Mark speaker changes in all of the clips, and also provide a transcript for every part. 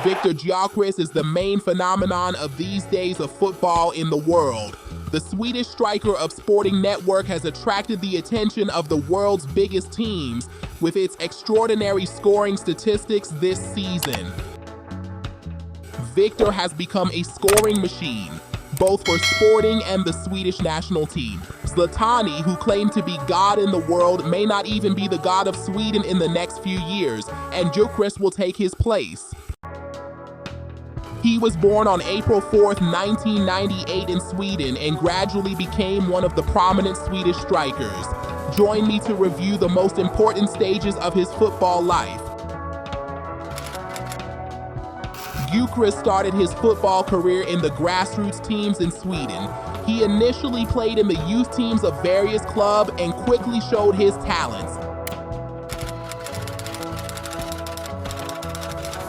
Speaker 1: Victor Giocres is the main phenomenon of these days of football in the world. The Swedish striker of Sporting Network has attracted the attention of the world's biggest teams with its extraordinary scoring statistics this season. Victor has become a scoring machine, both for Sporting and the Swedish national team. Zlatan, who claimed to be God in the world, may not even be the God of Sweden in the next few years, and Gyukres will take his place. He was born on April 4th, 1998 in Sweden and gradually became one of the prominent Swedish strikers. Join me to review the most important stages of his football life. Gyukres started his football career in the grassroots teams in Sweden. He initially played in the youth teams of various clubs and quickly showed his talents.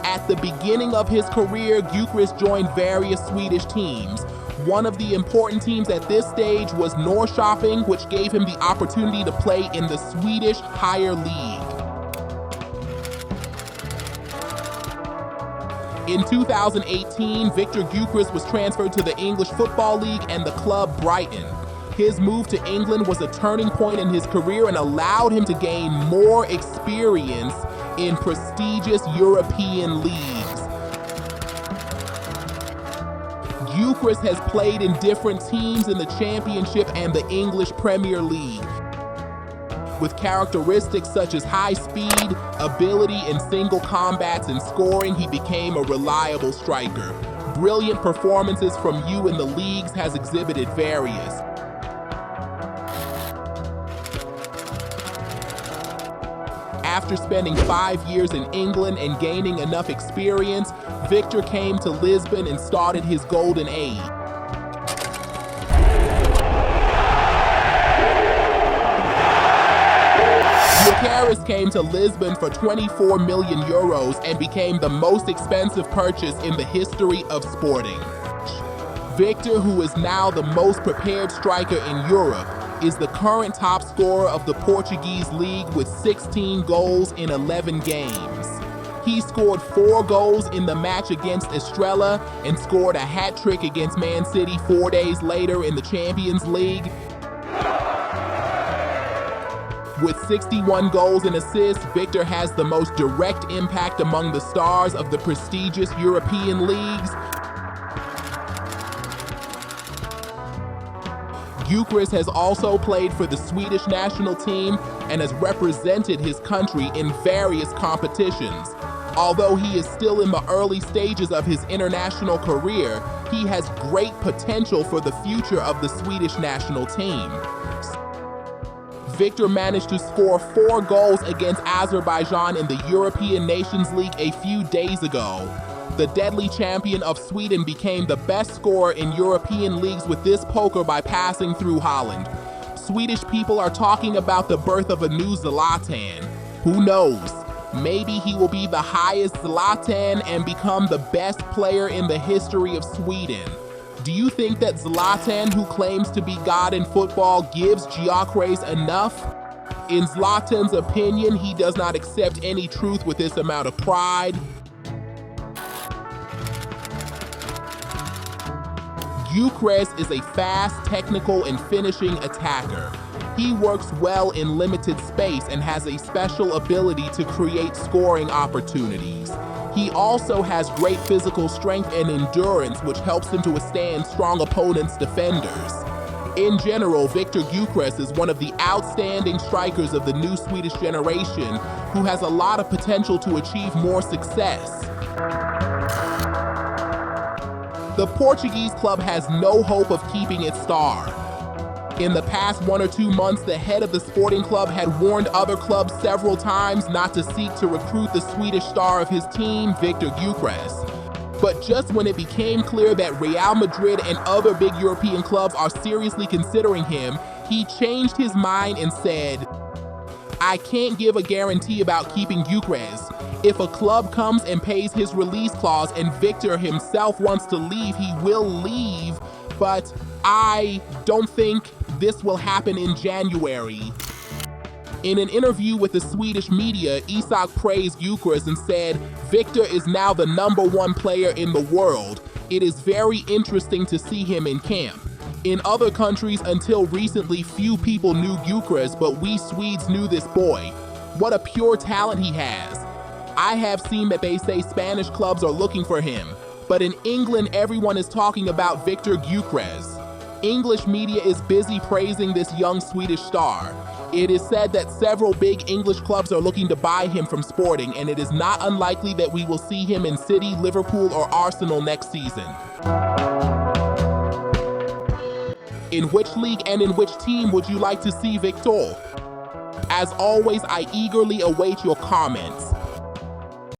Speaker 1: At the beginning of his career, Gyukres joined various Swedish teams. One of the important teams at this stage was Norrköping, which gave him the opportunity to play in the Swedish higher league. In 2018, Victor Giocres was transferred to the English Football League and the club Brighton. His move to England was a turning point in his career and allowed him to gain more experience in prestigious European leagues. Gyukres has played in different teams in the Championship and the English Premier League. With characteristics such as high speed, ability in single combats, and scoring, he became a reliable striker. Brilliant performances from you in the leagues has exhibited various. After spending 5 years in England and gaining enough experience, Victor came to Lisbon and started his golden age. Gyökeres came to Lisbon for 24 million euros and became the most expensive purchase in the history of Sporting. Victor, who is now the most prepared striker in Europe, is the current top scorer of the Portuguese league with 16 goals in 11 games. He scored 4 goals in the match against Estrella and scored a hat-trick against Man City 4 days later in the Champions League. With 61 goals and assists, Victor has the most direct impact among the stars of the prestigious European leagues. Gyukres has also played for the Swedish national team and has represented his country in various competitions. Although he is still in the early stages of his international career, he has great potential for the future of the Swedish national team. Victor managed to score 4 goals against Azerbaijan in the European Nations League a few days ago. The deadly champion of Sweden became the best scorer in European leagues with this poker by passing through Holland. Swedish people are talking about the birth of a new Zlatan. Who knows? Maybe he will be the highest Zlatan and become the best player in the history of Sweden. Do you think that Zlatan, who claims to be God in football, gives Gyökeres enough? In Zlatan's opinion, he does not accept any truth with this amount of pride. Gyukres is a fast, technical, and finishing attacker. He works well in limited space and has a special ability to create scoring opportunities. He also has great physical strength and endurance, which helps him to withstand strong opponents' defenders. In general, Victor Giocres is one of the outstanding strikers of the new Swedish generation who has a lot of potential to achieve more success. The Portuguese club has no hope of keeping its star. In the past 1 or 2 months, the head of the Sporting club had warned other clubs several times not to seek to recruit the Swedish star of his team, Victor Giocres. But just when it became clear that Realmadrid and other big European clubs are seriously considering him, he changed his mind and said, "I can't give a guarantee about keeping Gyukres. If a club comes and pays his release clause and Victor himself wants to leave, he will leave, but I don't think this will happen in January." In an interview with the Swedish media, Isak praised Gyukres and said, "Victor is now the #1 player in the world. It is very interesting to see him in camp. In other countries until recently, few people knew Gyukres, but we Swedes knew this boy. What a pure talent he has. I have seen that they say Spanish clubs are looking for him, but in England everyone is talking about Victor Giocres." English media is busy praising this young Swedish star. It is said that several big English clubs are looking to buy him from Sporting, and it is not unlikely that we will see him in City, Liverpool, or Arsenal next season. In which league and in which team would you like to see Victor? As always, I eagerly await your comments.